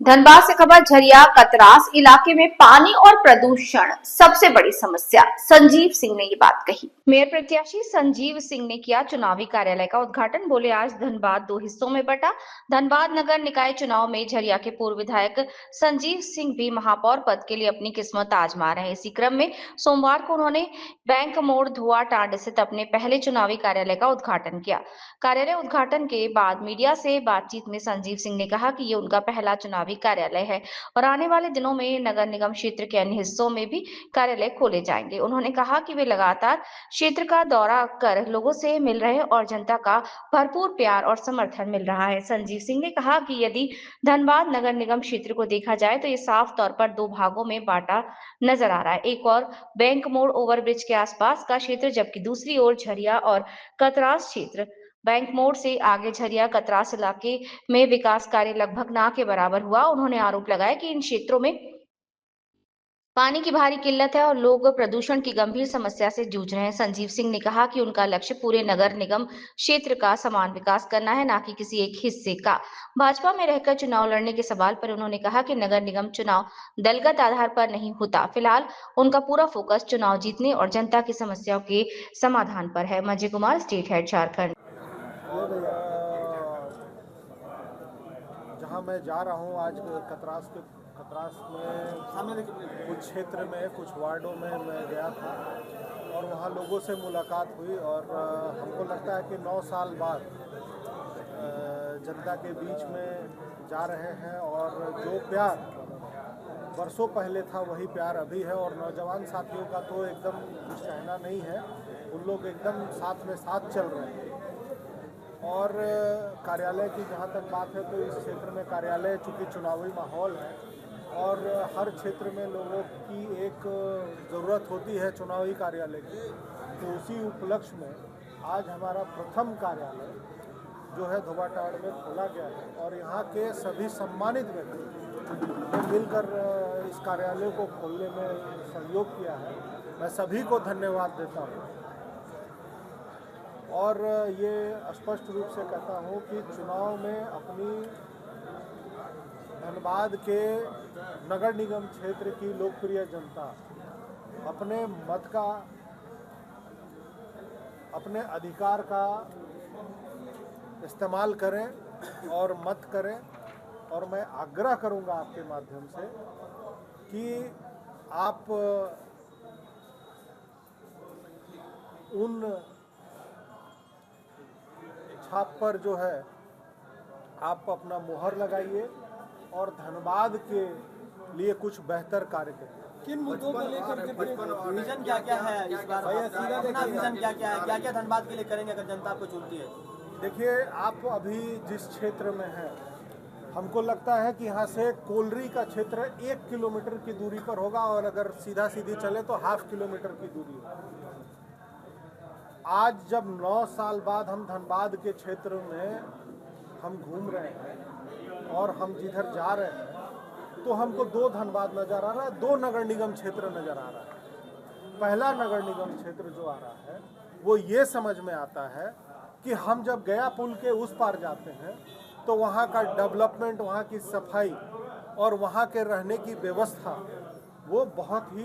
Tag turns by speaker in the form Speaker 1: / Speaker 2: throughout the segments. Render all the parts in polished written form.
Speaker 1: धनबाद से खबर। झरिया कतरास इलाके में पानी और प्रदूषण सबसे बड़ी समस्या। संजीव सिंह ने ये बात कही। मेयर प्रत्याशी संजीव सिंह ने किया चुनावी कार्यालय का उद्घाटन। बोले, आज धनबाद दो हिस्सों में बटा। धनबाद नगर निकाय चुनाव में झरिया के पूर्व विधायक संजीव सिंह भी महापौर पद के लिए अपनी किस्मत आजमा रहे हैं। इसी क्रम में सोमवार को उन्होंने बैंक मोड़ धुआ टांड स्थित अपने पहले चुनावी कार्यालय का उद्घाटन किया। कार्यालय उद्घाटन के बाद मीडिया से बातचीत में संजीव सिंह ने कहा कि ये उनका पहला चुनावी कार्यालय है और आने वाले दिनों में नगर निगम क्षेत्र के अन्य हिस्सों में भी कार्यालय खोले जाएंगे। उन्होंने कहा कि वे लगातार क्षेत्र का दौरा कर लोगों से मिल रहे हैं और जनता का भरपूर प्यार और समर्थन मिल रहा है। संजीव सिंह ने कहा कि यदि धनबाद नगर निगम क्षेत्र को देखा जाए तो ये साफ तौर पर दो भागों में बांटा नजर आ रहा है। एक और बैंक मोड़ ओवरब्रिज के आसपास का क्षेत्र, जबकि दूसरी ओर झरिया और कतरास क्षेत्र। बैंक मोड़ से आगे झरिया कतरास इलाके में विकास कार्य लगभग ना के बराबर हुआ। उन्होंने आरोप लगाया कि इन क्षेत्रों में पानी की भारी किल्लत है और लोग प्रदूषण की गंभीर समस्या से जूझ रहे हैं। संजीव सिंह ने कहा कि उनका लक्ष्य पूरे नगर निगम क्षेत्र का समान विकास करना है, ना कि किसी एक हिस्से का। भाजपा में रहकर चुनाव लड़ने के सवाल पर उन्होंने कहा कि नगर निगम चुनाव दलगत आधार पर नहीं होता। फिलहाल उनका पूरा फोकस चुनाव जीतने और जनता की समस्याओं के समाधान पर है। मजय कुमार, स्टेट हेड, झारखंड।
Speaker 2: जहाँ मैं जा रहा हूँ आज कतरास में कुछ क्षेत्र में कुछ वार्डों में मैं गया था और वहाँ लोगों से मुलाकात हुई और हमको लगता है कि 9 साल बाद जनता के बीच में जा रहे हैं और जो प्यार वर्षों पहले था वही प्यार अभी है। और नौजवान साथियों का तो एकदम कुछ कहना नहीं है, उन लोग एकदम साथ में साथ चल रहे हैं। और कार्यालय की जहाँ तक बात है तो इस क्षेत्र में कार्यालय चूँकि चुनावी माहौल है और हर क्षेत्र में लोगों की एक ज़रूरत होती है चुनावी कार्यालय की, तो उसी उपलक्ष्य में आज हमारा प्रथम कार्यालय जो है धोबाटाड़ में खोला गया है और यहाँ के सभी सम्मानित व्यक्ति ने मिलकर इस कार्यालय को खोलने में सहयोग किया है। मैं सभी को धन्यवाद देता हूँ और ये स्पष्ट रूप से कहता हूँ कि चुनाव में अपनी धनबाद के नगर निगम क्षेत्र की लोकप्रिय जनता अपने मत का, अपने अधिकार का इस्तेमाल करें और मत करें। और मैं आग्रह करूंगा आपके माध्यम से कि आप उन छाप पर जो है आप अपना मुहर लगाइए और धनबाद के लिए कुछ बेहतर कार्य करिए।
Speaker 3: किन मुद्दों को लेकर विजन क्या है इस बार? अपना विजन क्या है, क्या धनबाद के लिए करेंगे अगर जनता आपको चुनती है?
Speaker 2: देखिए, आप अभी जिस क्षेत्र में हैं, हमको लगता है कि यहाँ से कोलरी का क्षेत्र 1 किलोमीटर की दूरी पर होगा और अगर सीधा सीधी चले तो ½ किलोमीटर की दूरी है। आज जब 9 साल बाद हम धनबाद के क्षेत्र में हम घूम रहे हैं और हम जिधर जा रहे हैं तो हमको 2 धनबाद नज़र आ रहा है, 2 नगर निगम क्षेत्र नज़र आ रहा है। पहला नगर निगम क्षेत्र जो आ रहा है वो ये समझ में आता है कि हम जब गया पुल के उस पार जाते हैं तो वहाँ का डेवलपमेंट, वहाँ की सफाई और वहाँ के रहने की व्यवस्था वो बहुत ही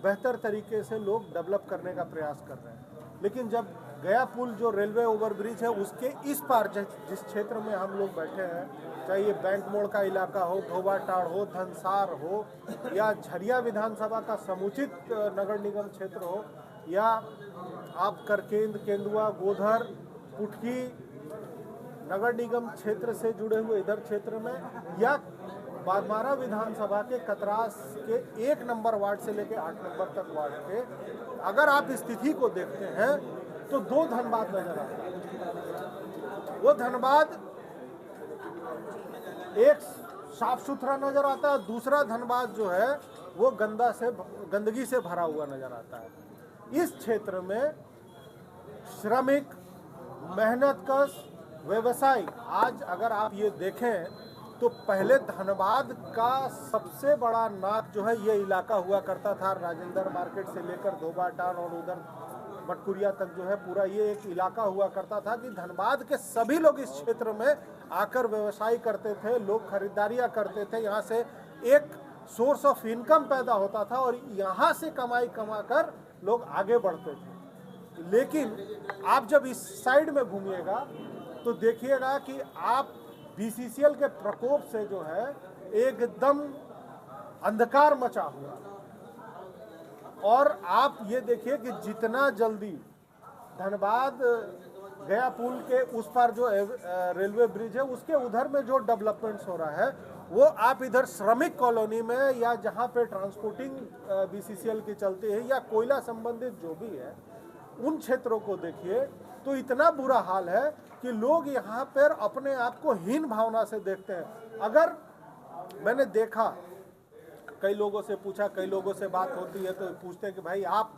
Speaker 2: बेहतर तरीके से लोग डेवलप करने का प्रयास कर रहे हैं। लेकिन जब गया पुल जो रेलवे ओवरब्रिज है उसके इस पार जिस क्षेत्र में हम लोग बैठे हैं, चाहे ये बैंक मोड़ का इलाका हो, धोबाटाड़ हो, धनसार हो या झरिया विधानसभा का समुचित नगर निगम क्षेत्र हो या आप करकेंद, केंदुआ, गोधर, पुटकी नगर निगम क्षेत्र से जुड़े हुए इधर क्षेत्र में या बागमारा विधानसभा के कतरास के 1 नंबर वार्ड से लेकर 8 नंबर तक वार्ड के अगर आप स्थिति को देखते हैं तो 2 धनबाद नजर आता है। वो धनबाद एक साफ सुथरा नजर आता है, दूसरा धनबाद जो है वो गंदगी से भरा हुआ नजर आता है। इस क्षेत्र में श्रमिक, मेहनतकश, व्यवसायी, आज अगर आप ये देखें तो पहले धनबाद का सबसे बड़ा नाक जो है ये इलाका हुआ करता था। राजेंद्र मार्केट से लेकर धोबाटाड़ और उधर मटकुरिया तक जो है पूरा ये एक इलाका हुआ करता था कि धनबाद के सभी लोग इस क्षेत्र में आकर व्यवसाय करते थे, लोग खरीदारियां करते थे, यहाँ से एक सोर्स ऑफ इनकम पैदा होता था और यहाँ से कमाई कमाकर लोग आगे बढ़ते थे। लेकिन आप जब इस साइड में घूमिएगा तो देखिएगा कि आप बीसीसीएल के प्रकोप से जो है एकदम अंधकार मचा हुआ। और आप ये देखिए कि जितना जल्दी धनबाद गया पुल के उस पार जो रेलवे ब्रिज है उसके उधर में जो डेवलपमेंट्स हो रहा है वो आप इधर श्रमिक कॉलोनी में या जहाँ पे ट्रांसपोर्टिंग बीसीसीएल की चलती है या कोयला संबंधित जो भी है उन क्षेत्रों को देखिए तो इतना बुरा हाल है कि लोग यहाँ पर अपने आप को हीन भावना से देखते हैं। अगर मैंने देखा, कई लोगों से पूछा, कई लोगों से बात होती है तो पूछते हैं कि भाई आप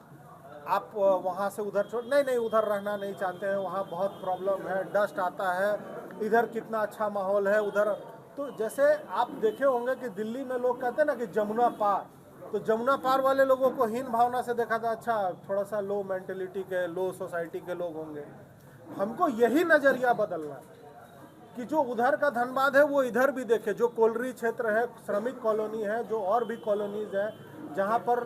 Speaker 2: वहाँ से उधर छोड़, नहीं उधर रहना नहीं चाहते हैं, वहाँ बहुत प्रॉब्लम है, डस्ट आता है, इधर कितना अच्छा माहौल है उधर। तो जैसे आप देखे होंगे कि दिल्ली में लोग कहते हैं ना कि जमुना पार, तो जमुना पार वाले लोगों को हीन भावना से देखा था, अच्छा थोड़ा सा लो मेंटेलिटी के, लो सोसाइटी के लोग होंगे। हमको यही नज़रिया बदलना है कि जो उधर का धनबाद है वो इधर भी देखे, जो कोलरी क्षेत्र है, श्रमिक कॉलोनी है, जो और भी कॉलोनीज हैं जहाँ पर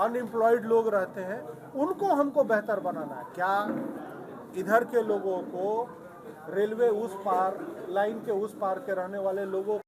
Speaker 2: अनएम्प्लॉयड लोग रहते हैं, उनको हमको बेहतर बनाना है। क्या इधर के लोगों को, रेलवे उस पार, लाइन के उस पार के रहने वाले लोगों